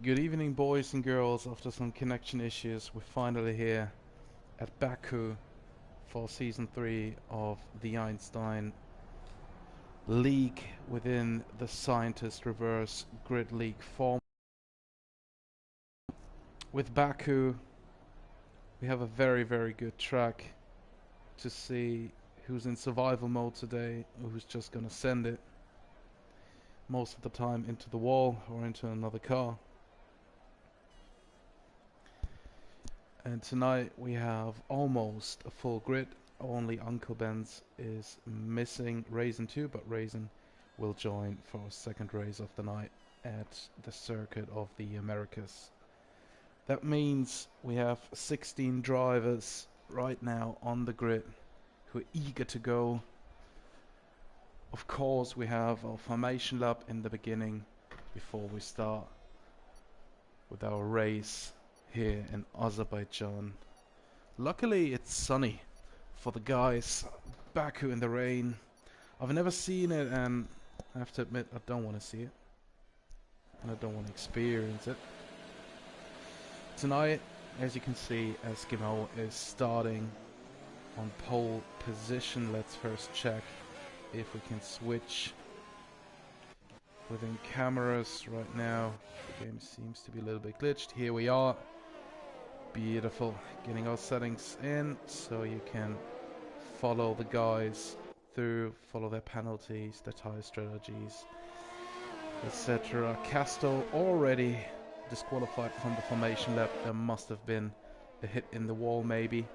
Good evening, boys and girls. After some connection issues, we're finally here at Baku for Season 3 of the Einstein League within the Scientist Reverse Grid League form. With Baku, we have a very good track to see who's in survival mode today or who's just gonna send it most of the time into the wall or into another car. And tonight we have almost a full grid. Only Uncle Ben's is missing Raisin 2, but Raisin will join for a second race of the night at the Circuit of the Americas. That means we have 16 drivers right now on the grid who are eager to go. Of course, we have our formation lap in the beginning before we start with our race here in Azerbaijan. Luckily it's sunny for the guys. Baku in the rain. I've never seen it, and I have to admit I don't want to see it. And I don't want to experience it. Tonight, as you can see, Eskimo is starting on pole position. Let's first check if we can switch within cameras right now. The game seems to be a little bit glitched. Here we are. Beautiful. Getting our settings in so you can follow the guys through, follow their penalties, their tire strategies, etc. Casto already disqualified from the formation lap. There must have been a hit in the wall maybe.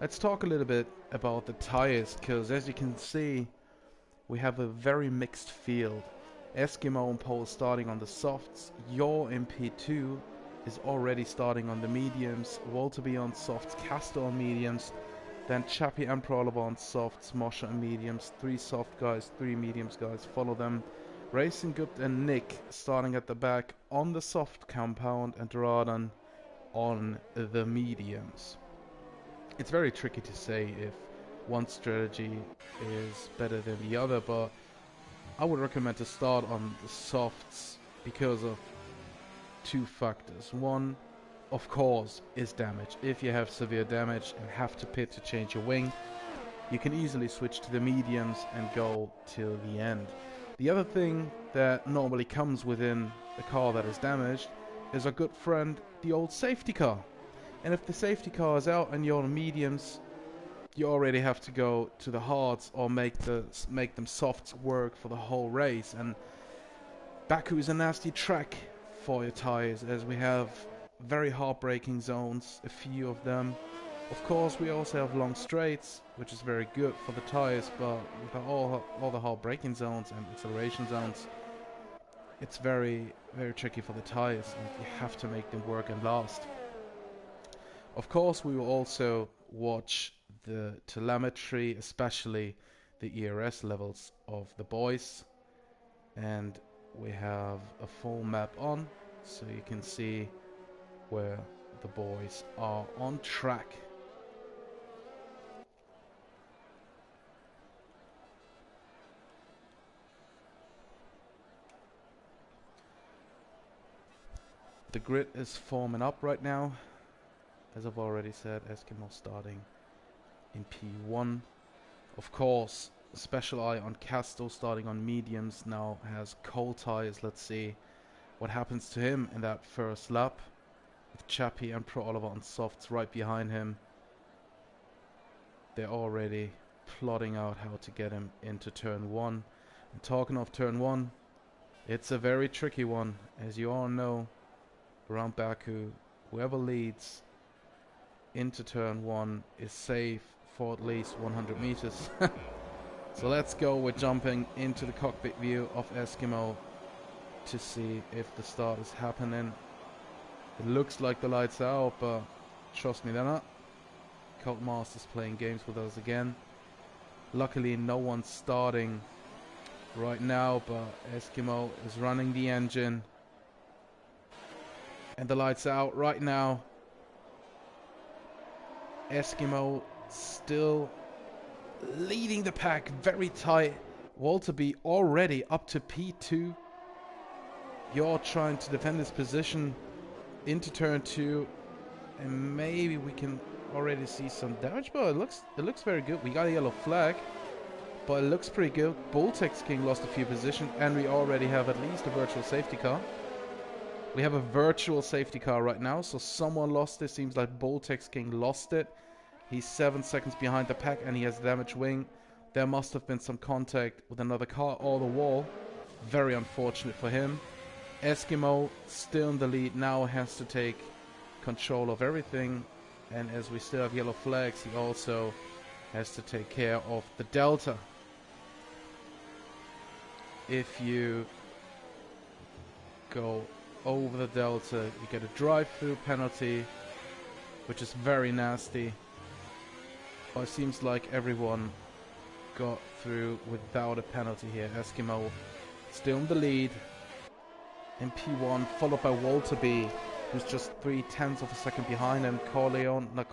Let's talk a little bit about the tires, because as you can see we have a very mixed field. Eskimo and Pole starting on the softs, Your in P2 is already starting on the mediums, Walter B on softs, Castor on mediums, then Chappie and Prolova on softs, Moshe on mediums, 3 soft guys, 3 mediums guys follow them. Racing Gupt and Nick starting at the back on the soft compound, and Radan on the mediums. It's very tricky to say if one strategy is better than the other, but I would recommend to start on the softs because of 2 factors. One, of course, is damage. If you have severe damage and have to pit to change your wing, you can easily switch to the mediums and go till the end. The other thing that normally comes within a car that is damaged is our good friend, the old safety car. And if the safety car is out and you're on mediums, you already have to go to the hards or make them softs work for the whole race. And Baku is a nasty track for your tires, as we have very hard braking zones, a few of them. Of course, we also have long straights, which is very good for the tires, but with all the hard braking zones and acceleration zones, it's very tricky for the tires, and you have to make them work and last. Of course, we will also watch the telemetry, especially the ERS levels of the boys, and we have a full map on, so you can see where the boys are on track. The grid is forming up right now. As I've already said, Eskimo starting in P1. Of course, special eye on Casto starting on mediums, now has cold tires. Let's see what happens to him in that first lap, with Chappie and Pro Oliver on softs right behind him. They're already plotting out how to get him into turn 1. And talking of turn 1, it's a very tricky one. As you all know, around Baku, whoever leads into turn 1 is safe for at least 100 meters. So let's go. We're jumping into the cockpit view of Eskimo to see if the start is happening. It looks like the lights are out, but trust me, they're not. Cult Master's playing games with us again. Luckily no one's starting right now, but Eskimo is running the engine and the lights are out right now. Eskimo still leading the pack very tight. Walter B already up to P2. You're trying to defend his position into turn 2, and maybe we can already see some damage, but it looks very good. We got a yellow flag, but it looks pretty good. Boltex King lost a few positions, and we already have at least a virtual safety car. We have a virtual safety car right now, so someone lost it. Seems like Boltex King lost it. He's 7 seconds behind the pack, and he has damaged wing. There must have been some contact with another car or the wall. Very unfortunate for him. Eskimo, still in the lead, now has to take control of everything. And as we still have yellow flags, he also has to take care of the Delta. If you go over the Delta, you get a drive-through penalty, which is very nasty. But it seems like everyone got through without a penalty here. Eskimo still in the lead in P1, followed by Walter B, who's just 0.3 of a second behind him. Corleone up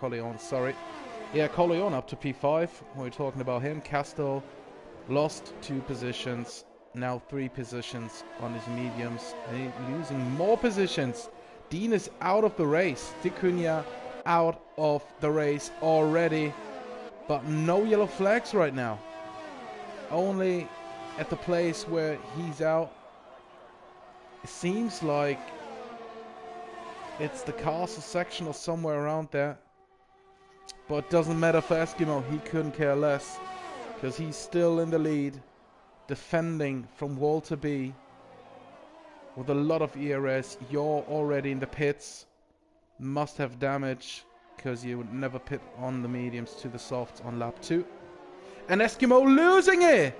to P5. We're talking about him. Castle lost 2 positions, now 3 positions on his mediums, and he's losing more positions. Dean is out of the race. Dicunia out of the race already, but no yellow flags right now. Only at the place where he's out. It seems like it's the castle section or somewhere around there. But it doesn't matter for Eskimo. He couldn't care less, because he's still in the lead, defending from Walter B with a lot of ERS. You're already in the pits. Must have damage, because you would never pit on the mediums to the softs on lap 2. And Eskimo losing it!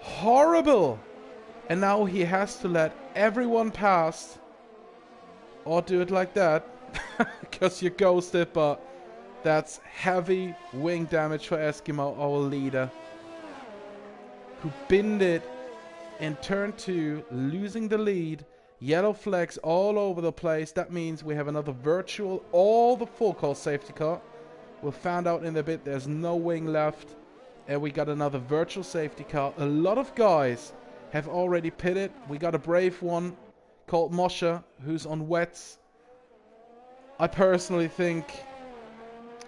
Horrible! And now he has to let everyone pass, or do it like that, because you're ghosted. But that's heavy wing damage for Eskimo, our leader, who binned it in turn 2, losing the lead. Yellow flags all over the place. That means we have another virtual or the full call safety car. We'll find out in a bit. There's no wing left, and we got another virtual safety car. A lot of guys have already pitted. We got a brave one called Moshe, who's on wets. I personally think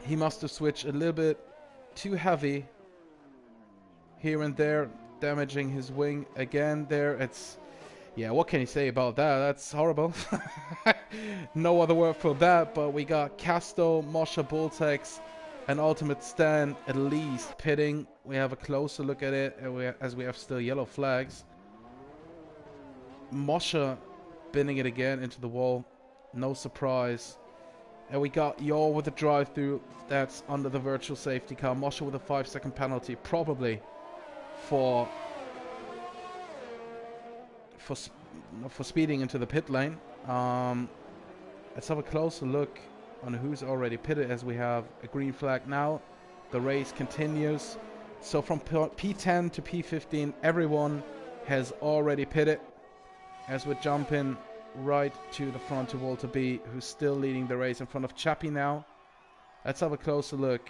he must have switched a little bit too heavy here and there, damaging his wing again there. It's, yeah, what can you say about that? That's horrible. No other word for that. But we got Casto, Moshe, Boltex, and Ultimate Stan at least pitting. We have a closer look at it, as we have still yellow flags. Moshe binning it again into the wall. No surprise. And we got Yor with a drive-through. That's under the virtual safety car. Moshe with a 5-second penalty, probably for speeding into the pit lane. Let's have a closer look on who's already pitted, as we have a green flag now. The race continues. So from P10 to P15, everyone has already pitted, as we're jumping right to the front to Walter B, who's still leading the race in front of Chappie now. Let's have a closer look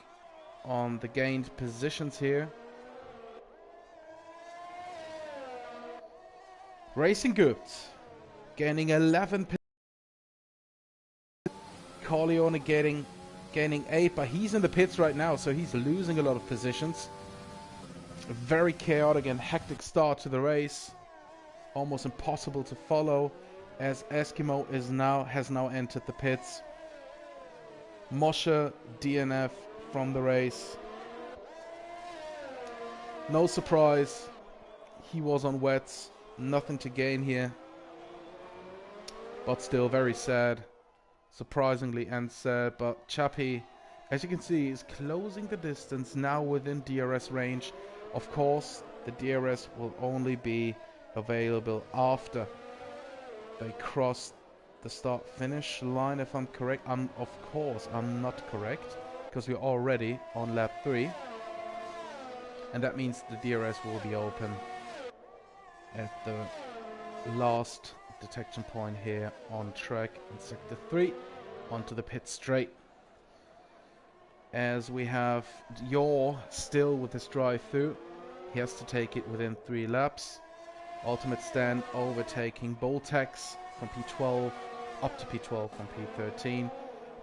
on the gained positions here. Racing good, gaining 11 positions. Corleone gaining 8, but he's in the pits right now, so he's losing a lot of positions. A very chaotic and hectic start to the race. Almost impossible to follow, as Eskimo has now entered the pits. Moshe DNF from the race. No surprise, he was on wets. Nothing to gain here, but still very sad. Surprisingly and sad. But Chappie, as you can see, is closing the distance now within DRS range. Of course, the DRS will only be available after they cross the start-finish line, if I'm correct. Of course, I'm not correct, because we're already on lap 3. And that means the DRS will be open at the last detection point here on track in sector 3 onto the pit straight. As we have Yor still with his drive through, he has to take it within 3 laps. Ultimate Stand overtaking Boltex from P12 up to P12 from P13.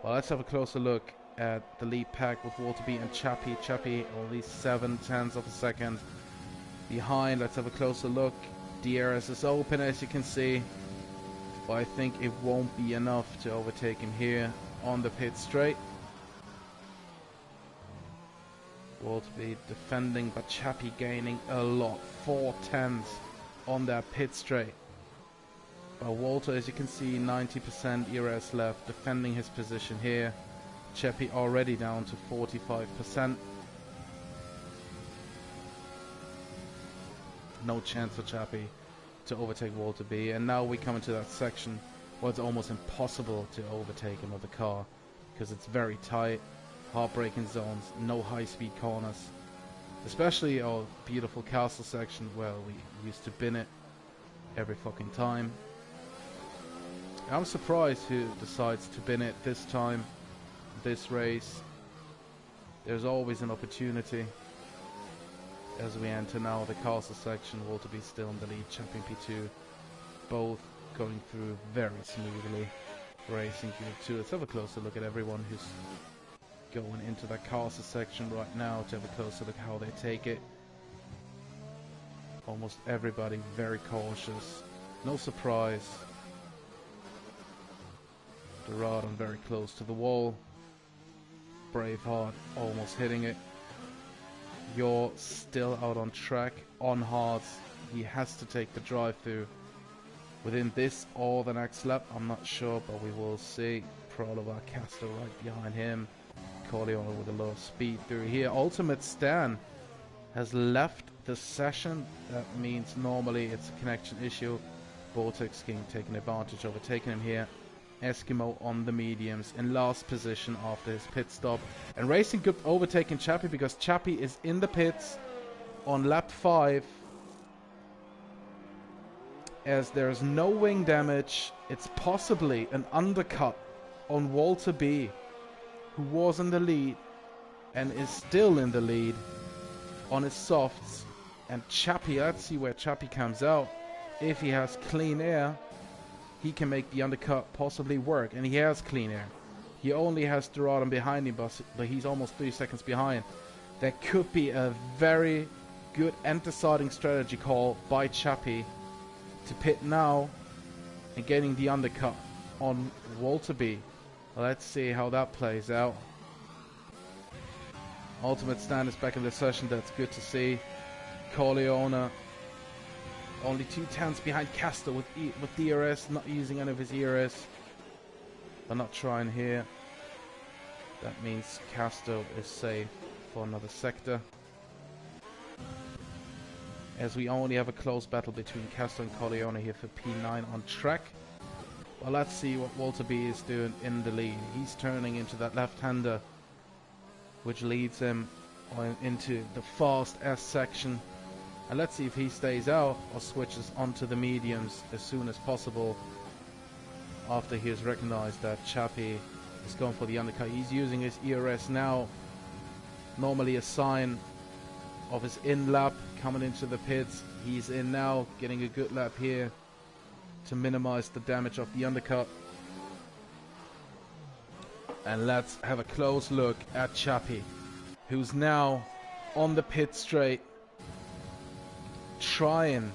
Well, let's have a closer look at the lead pack with Walterby and Chappie. Chappie only 7/10 of a second behind. Let's have a closer look. DRS is open, as you can see, but I think it won't be enough to overtake him here on the pit straight. Walterby defending, but Chappie gaining a lot, 4/10 on that pit straight. But Walter, as you can see, 90% ERS left, defending his position here. Chappie already down to 45%. No chance for Chappie to overtake Walterby. And now we come into that section where it's almost impossible to overtake another car because it's very tight, hard braking zones, no high-speed corners. Especially our beautiful castle section where we used to bin it every fucking time. I'm surprised who decides to bin it this time, this race. There's always an opportunity. As we enter now the castle section, Walterby still in the lead, Champion P2, both going through very smoothly. Racing Group 2. Let's have a closer look at everyone who's going into that castle section right now to have a closer look how they take it. Almost everybody very cautious. No surprise. Doradon very close to the wall. Braveheart almost hitting it. You're still out on track, on hards. He has to take the drive through within this or the next lap. I'm not sure, but we will see. Prolovar Caster right behind him. Corleone with a low speed through here. Ultimate Stan has left the session. That means normally it's a connection issue. Vortex King taking advantage, overtaking him here. Eskimo on the mediums in last position after his pit stop. And Racing Group overtaking Chappie because Chappie is in the pits on lap 5. As there's no wing damage, it's possibly an undercut on Walter B, who was in the lead and is still in the lead on his softs. And Chappie, let's see where Chappie comes out. If he has clean air, he can make the undercut possibly work, and he has clean air. He only has Doradon behind him, but he's almost 3 seconds behind. That could be a very good and deciding strategy call by Chappie to pit now and getting the undercut on Walterby. Let's see how that plays out. Ultimate Stand is back in the session. That's good to see. Corleone only 2/10 behind Castor with DRS, not using any of his ERS. They're not trying here. That means Castor is safe for another sector. As we only have a close battle between Castor and Corleone here for P9 on track. Well, let's see what Walter B is doing in the lead. He's turning into that left-hander, which leads him on into the fast S section. And let's see if he stays out or switches onto the mediums as soon as possible after he has recognized that Chappie is going for the undercut. He's using his ERS now, normally a sign of his in lap coming into the pits. He's in now, getting a good lap here to minimize the damage of the undercut. And let's have a close look at Chappie, who's now on the pit straight, trying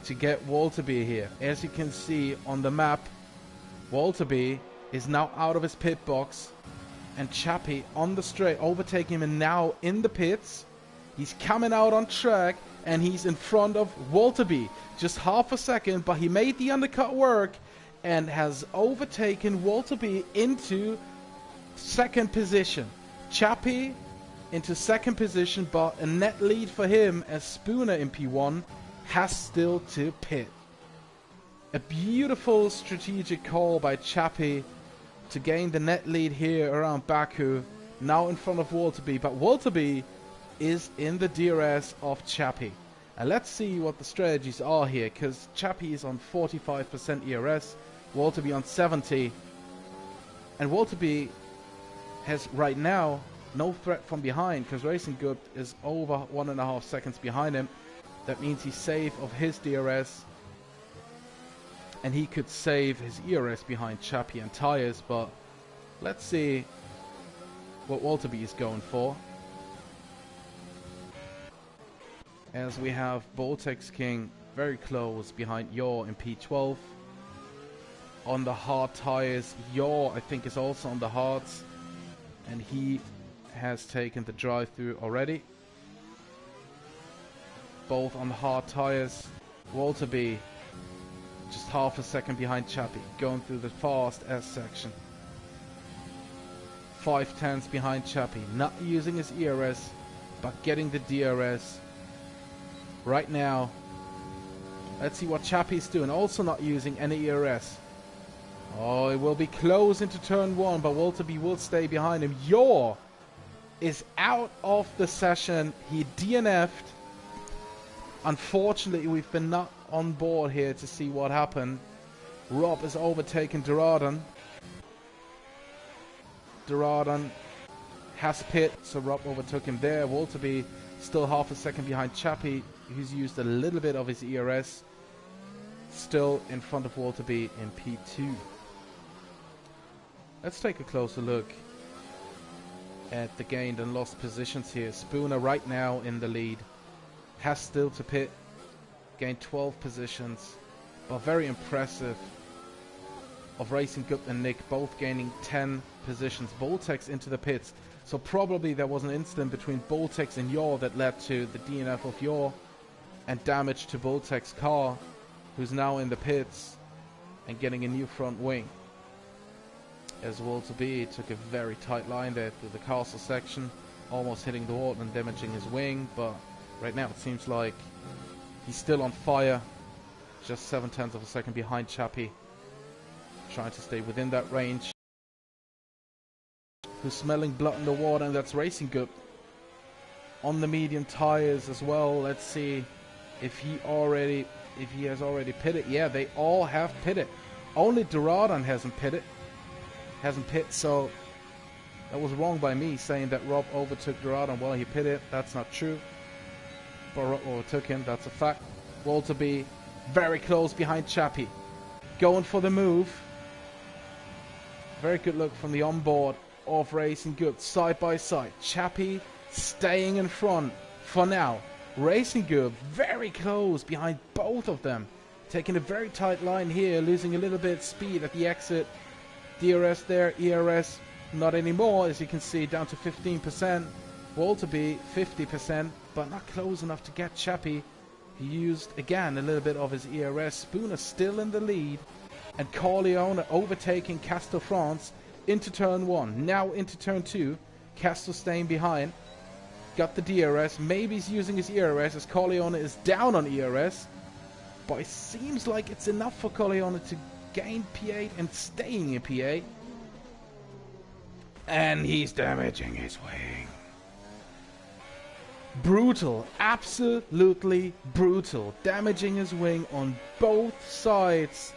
to get Walterby here. As you can see on the map, Walterby is now out of his pit box, and Chappie on the straight overtaking him, and now in the pits. He's coming out on track and he's in front of Walterby, just half a second, but he made the undercut work and has overtaken Walterby into second position. Chappie into second position, but a net lead for him as Spooner in P1 has still to pit. A beautiful strategic call by Chappie to gain the net lead here around Baku, now in front of Walterby, but Walterby is in the DRS of Chappie. And let's see what the strategies are here, because Chappie is on 45% ERS, Walterby on 70, and Walterby has right now no threat from behind because Racing Good is over 1.5 seconds behind him. That means he's safe of his DRS. And he could save his ERS behind Chappie and Tyres, but let's see what Walterby is going for. As we have Boltex King very close behind Yaw in P12. On the hard tyres, Yaw I think is also on the hards, and he has taken the drive-through already. Both on the hard tyres. Walterby just half a second behind Chappie, going through the fast S section. 5/10 behind Chappie, not using his ERS, but getting the DRS. Right now, let's see what Chappie's doing, also not using any ERS. Oh, it will be close into turn 1, but Walterby will stay behind him. Yaw is out of the session. He DNF'd. Unfortunately, we've been not on board here to see what happened. Rob has overtaken Duradan. Duradan has pit, so Rob overtook him there. Walterby still half a second behind Chappie, who's used a little bit of his ERS. Still in front of Walterby in P2. Let's take a closer look at the gained and lost positions here. Spooner right now in the lead. Has still to pit. Gained 12 positions, but very impressive of Racing Gut and Nick both gaining 10 positions. Boltex into the pits, so probably there was an incident between Boltex and Yaw that led to the DNF of Yaw and damage to Boltex's car, who's now in the pits and getting a new front wing. As Walterby took a very tight line there through the castle section, almost hitting the wall and damaging his wing, but right now it seems like he's still on fire, just 0.7 of a second behind Chappie, trying to stay within that range. Who's smelling blood in the water, and that's Racing Gut on the medium tires as well. Let's see if he has already pitted. Yeah, they all have pitted. Only Duradan hasn't pitted. So that was wrong by me saying that Rob overtook Duradan. Well, he pitted. That's not true. But Rob overtook him. That's a fact. Walterby very close behind Chappie, going for the move. Very good look from the onboard of Racing Gut, side by side. Chappie staying in front for now. Racing Gut very close behind both of them, taking a very tight line here, losing a little bit of speed at the exit. DRS there, ERS not anymore, as you can see, down to 15%. Walterby 50%, but not close enough to get Chappie. He used again a little bit of his ERS. Spooner still in the lead, and Corleone overtaking Castle France into turn 1, now into turn 2. Castle staying behind, got the DRS, maybe he's using his ERS as Corleone is down on ERS, but it seems like it's enough for Corleone to gain P8 and staying in P8, and he's damaging his wing. Brutal, absolutely brutal, damaging his wing on both sides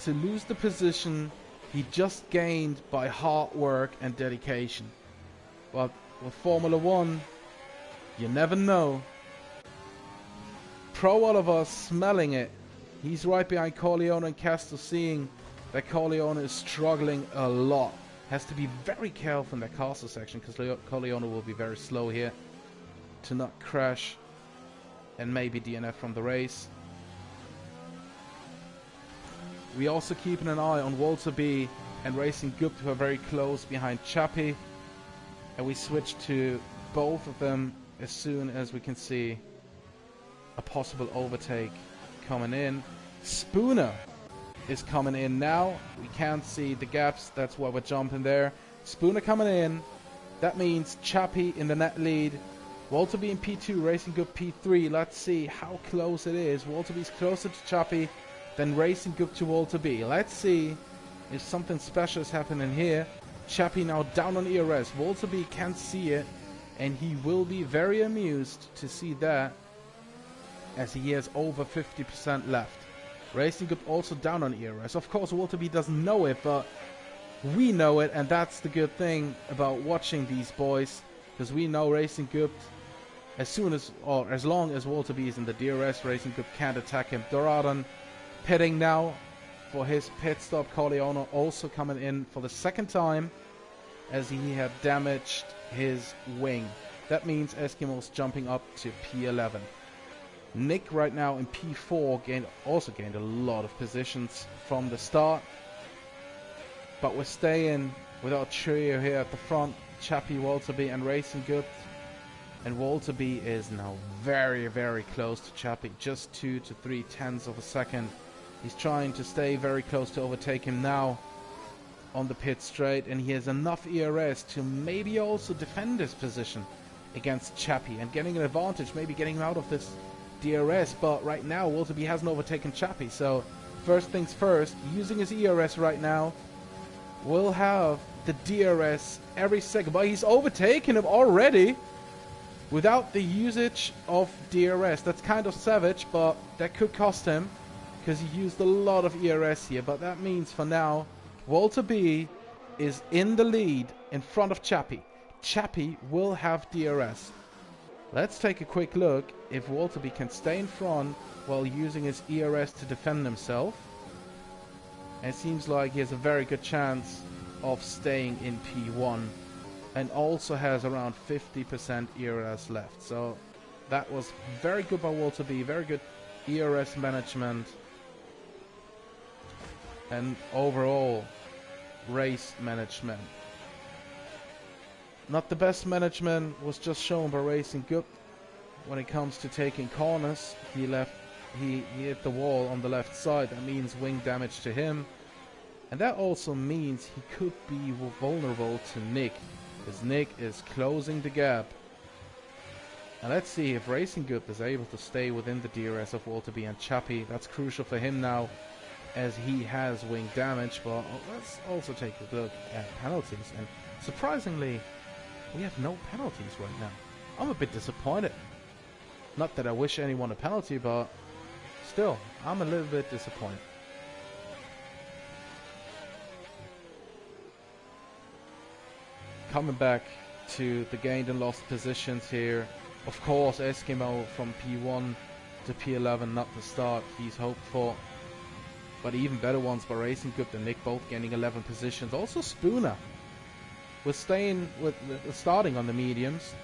to lose the position he just gained by hard work and dedication. But with Formula 1, you never know. Pro Oliver smelling it. He's right behind Corleone and Castle, seeing that Corleone is struggling a lot. Has to be very careful in that castle section, because Corleone will be very slow here to not crash and maybe DNF from the race. We also keeping an eye on Walterby and Racing Gut, who are very close behind Chappie, and we switch to both of them as soon as we can see a possible overtake coming in. Spooner is coming in now. We can't see the gaps, that's why we're jumping there. Spooner coming in. That means Chappie in the net lead. Walterby in P2, Racing Gut P3. Let's see how close it is. Walterby's closer to Chappie than Racing Gut to Walterby. Let's see if something special is happening here. Chappie now down on ERS. Walterby can't see it, and he will be very amused to see that, as he has over 50% left. Racing Gut also down on ERS. Of course, Walterby doesn't know it, but we know it, and that's the good thing about watching these boys, because we know Racing Gut as soon as, or as long as Walter B is in the DRS, Racing Group can't attack him. Doradon pitting now for his pit stop. Corleone also coming in for the second time as he had damaged his wing. That means Eskimos jumping up to P11. Nick right now in P4 also gained a lot of positions from the start. But we're staying with our trio here at the front. Chappie, Walter B and Racing Good. And Walter B is now very, very close to Chappie. Just 2 to 3 tenths of a second. He's trying to stay very close to overtake him now on the pit straight. And he has enough ERS to maybe also defend his position against Chappie. And getting an advantage, maybe getting him out of this DRS. But right now, Walter B hasn't overtaken Chappie. So first things first, using his ERS right now, will have the DRS every second. But he's overtaken him already without the usage of DRS. That's kind of savage, but that could cost him because he used a lot of ERS here. But that means for now, Walter B is in the lead in front of Chappie. Chappie will have DRS. Let's take a quick look if Walter B can stay in front while using his ERS to defend himself. And it seems like he has a very good chance of staying in P1 and also has around 50% ERS left. So that was very good by Walter B, very good ERS management, and overall race management. Not the best management was just shown by Racing Good when it comes to taking corners. He hit the wall on the left side. That means wing damage to him. And that also means he could be vulnerable to Nick, because Nick is closing the gap. And let's see if Racing Good is able to stay within the DRS of Walter B and Chappie. That's crucial for him now, as he has wing damage. But let's also take a look at penalties. And surprisingly, we have no penalties right now. I'm a bit disappointed. Not that I wish anyone a penalty, but still, I'm a little bit disappointed. Coming back to the gained and lost positions here. Of course, Eskimo from P1 to P11, not the start he's hoped for. But even better ones by Racing Good and Nick, both gaining 11 positions. Also Spooner was starting on the mediums,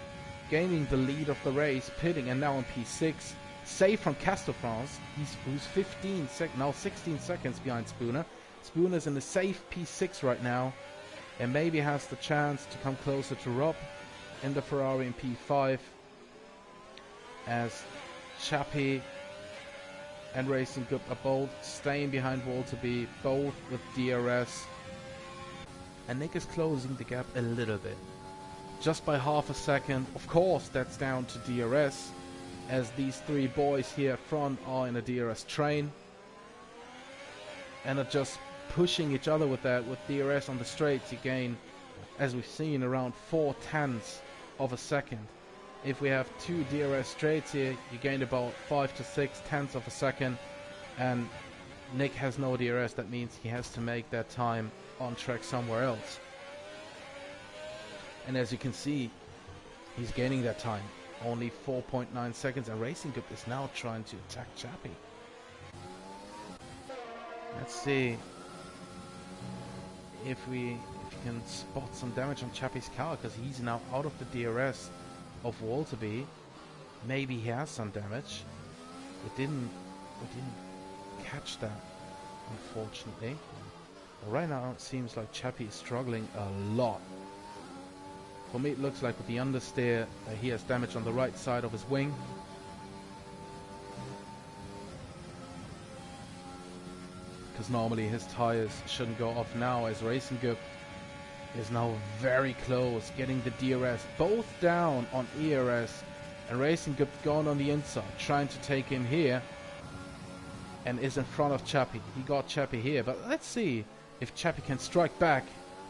gaining the lead of the race, pitting, and now on P6. Safe from Castelfrance, who's 16 seconds behind Spooner. Spooner's in the safe P6 right now, and maybe has the chance to come closer to Rob in the Ferrari in P5, as Chappie and Racing Good are both staying behind Walter B, both with DRS. And Nick is closing the gap a little bit, just by half a second. Of course, that's down to DRS, as these three boys here up front are in a DRS train and are just pushing each other with that. With DRS on the straights, you gain, as we've seen, around 4 tenths of a second. If we have 2 DRS straights here, you gain about 5 to 6 tenths of a second, and Nick has no DRS. That means he has to make that time on track somewhere else. And as you can see, he's gaining that time, only 4.9 seconds, and Racing Good is now trying to attack Chappie. Let's see if we can spot some damage on Chappie's car, because he's now out of the DRS of Walter B. Maybe he has some damage. We didn't catch that, unfortunately. But right now it seems like Chappie is struggling a lot. For me, it looks like with the understeer that he has damage on the right side of his wing. Because normally his tires shouldn't go off now, as Racing Good is now very close, getting the DRS both down on ERS, and Racing Good going on the inside, trying to take him here, and is in front of Chappie. He got Chappie here, but let's see if Chappie can strike back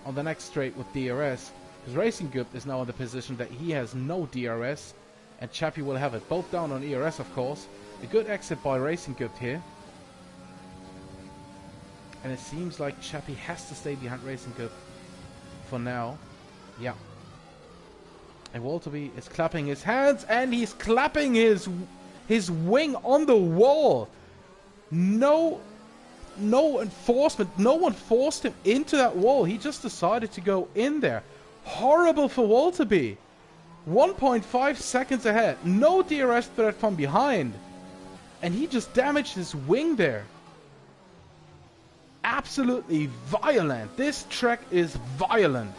on the next straight with DRS, because Racing Good is now in the position that he has no DRS, and Chappie will have it. Both down on ERS, of course. A good exit by Racing Good here. And it seems like Chappie has to stay behind Racing Good for now. Yeah. And Walterby is clapping his hands, and he's clapping his wing on the wall. No enforcement. No one forced him into that wall. He just decided to go in there. Horrible for Walterby. 1.5 seconds ahead. No DRS threat from behind. And he just damaged his wing there. Absolutely violent. This track is violent.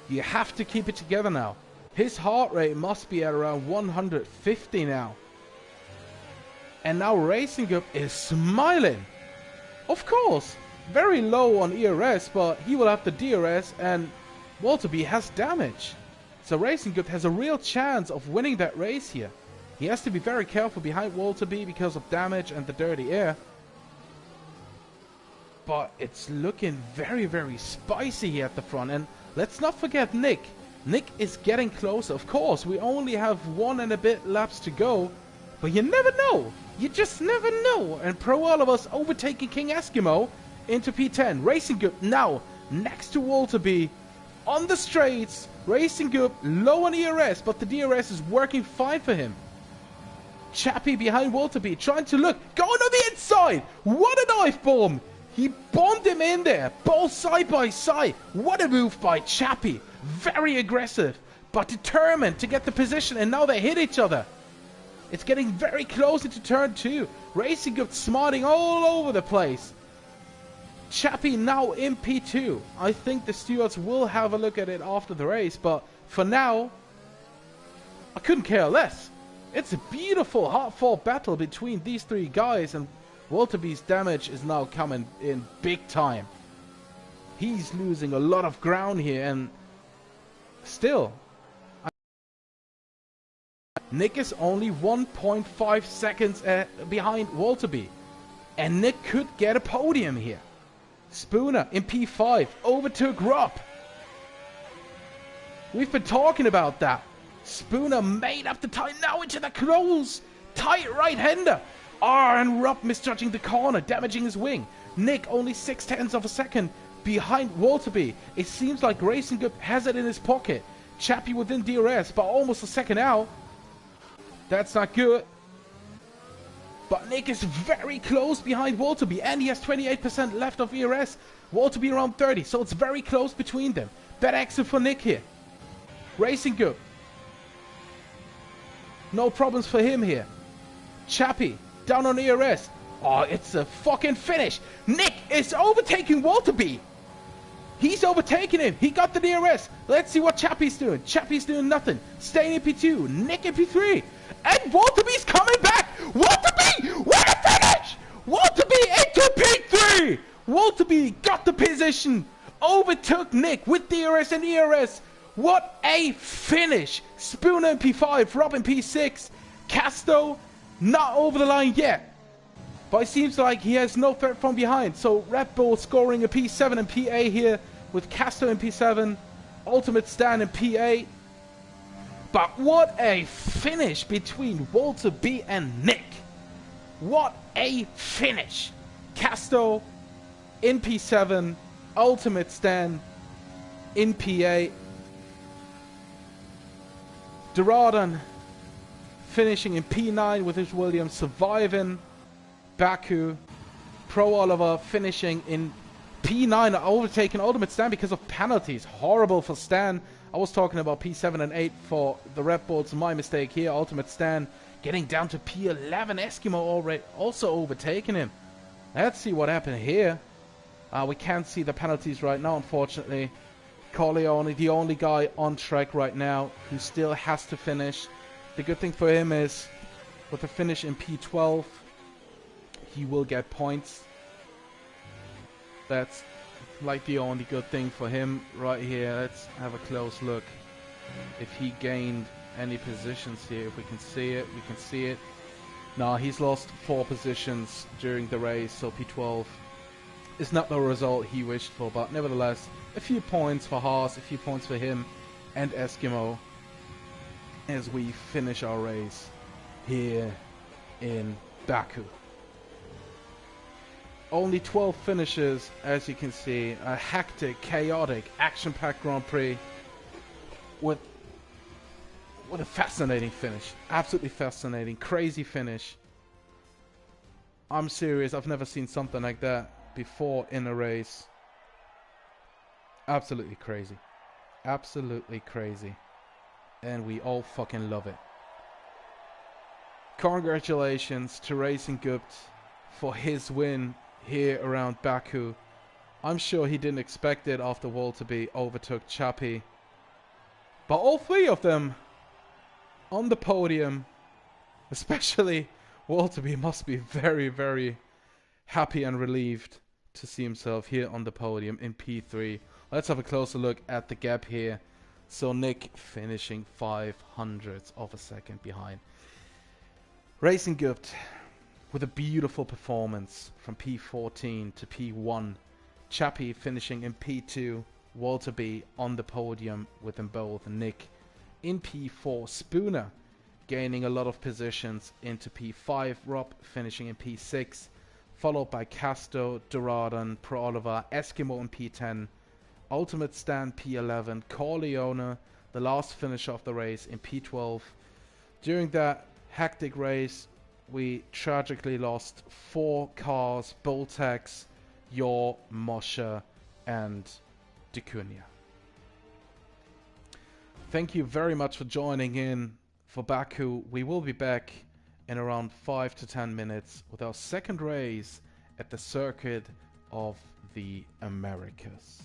You have to keep it together now. His heart rate must be at around 150 now. And now Racing Group is smiling. Of course, very low on ERS, but he will have the DRS and Walterby has damage. So Racing Group has a real chance of winning that race here. He has to be very careful behind Walterby because of damage and the dirty air. But it's looking very, very spicy here at the front. And let's not forget Nick. Nick is getting closer. Of course, we only have 1 and a bit laps to go. But you never know. You just never know. And Pro Oliver's overtaking King Eskimo into P10. Racing Group now next to Walterby on the straights. Racing Group low on ERS, but the DRS is working fine for him. Chappie behind Walterby trying to look. Going on the inside. What a dive bomb. He bombed him in there. Both side by side. What a move by Chappie. Very aggressive, but determined to get the position. And now they hit each other. It's getting very close into turn 2. Racing Group smarting all over the place. Chappie now in P2. I think the stewards will have a look at it after the race, but for now, I couldn't care less. It's a beautiful hard-fought battle between these 3 guys, and Walterby's damage is now coming in big time. He's losing a lot of ground here, and still, Nick is only 1.5 seconds behind Walterby. And Nick could get a podium here. Spooner in P5 overtook Rob. We've been talking about that. Spooner made up the time now into the close. Tight right-hander. And Rob misjudging the corner, damaging his wing. Nick only 0.6 of a second behind Walterby. It seems like Racing Group has it in his pocket. Chappie within DRS, but almost a second out. That's not good. But Nick is very close behind Walterby, and he has 28% left of ERS. Walterby around 30, so it's very close between them. Bad exit for Nick here. Racing Group. No problems for him here. Chappie down on ERS. Oh, it's a fucking finish. Nick is overtaking Walterby. He's overtaking him. He got the DRS. Let's see what Chappie's doing. Chappie's doing nothing. Staying in P2. Nick in P3. And Walterby's coming back. Walterby! What a finish! Walterby into P3. Walterby got the position. Overtook Nick with DRS and ERS. What a finish. Spooner in P5. Rob in P6. Casto not over the line yet. But it seems like he has no threat from behind. So Red Bull scoring a P7 and PA here with Casto in P7. Ultimate Stand in P8. But what a finish between Walterby and Nick. What a finish. Casto in P7. Ultimate Stand in P8. Duradon finishing in P9 with his Williams surviving. Baku, Pro Oliver finishing in P9, overtaking Ultimate Stan because of penalties. Horrible for Stan. I was talking about P7 and 8 for the Red Bulls. My mistake here. Ultimate Stan getting down to P11. Eskimo already also overtaking him. Let's see what happened here. We can't see the penalties right now, unfortunately. Corleone, the only guy on track right now who still has to finish. The good thing for him is with a finish in P12, he will get points. That's like the only good thing for him right here. Let's have a close look. If he gained any positions here, if we can see it, we can see it. No, he's lost 4 positions during the race, so P12 is not the result he wished for, but nevertheless, a few points for Haas, a few points for him and Eskimo as we finish our race here in Baku. Only 12 finishes, as you can see. A hectic, chaotic, action-packed Grand Prix. with a fascinating finish. Absolutely fascinating. Crazy finish. I'm serious. I've never seen something like that before in a race. Absolutely crazy. Absolutely crazy. And we all fucking love it. Congratulations to Racing Gupt for his win here around Baku. I'm sure he didn't expect it after Walterby overtook Chappie. But all three of them on the podium, especially Walterby, must be very, very happy and relieved to see himself here on the podium in P3. Let's have a closer look at the gap here. So Nick finishing 500ths of a second behind. Racing Gupt with a beautiful performance from P14 to P1. Chappie finishing in P2. Walterby on the podium with them both. Nick in P4. Spooner gaining a lot of positions into P5. Rob finishing in P6. Followed by Casto, Doradan, Pro Oliver, Eskimo in P10. Ultimate Stand P11. Corleone, the last finisher of the race, in P12. During that hectic race, we tragically lost 4 cars: Boltex, Yor, Moshe, and Decunia. Thank you very much for joining in for Baku. We will be back in around 5 to 10 minutes with our second race at the Circuit of the Americas.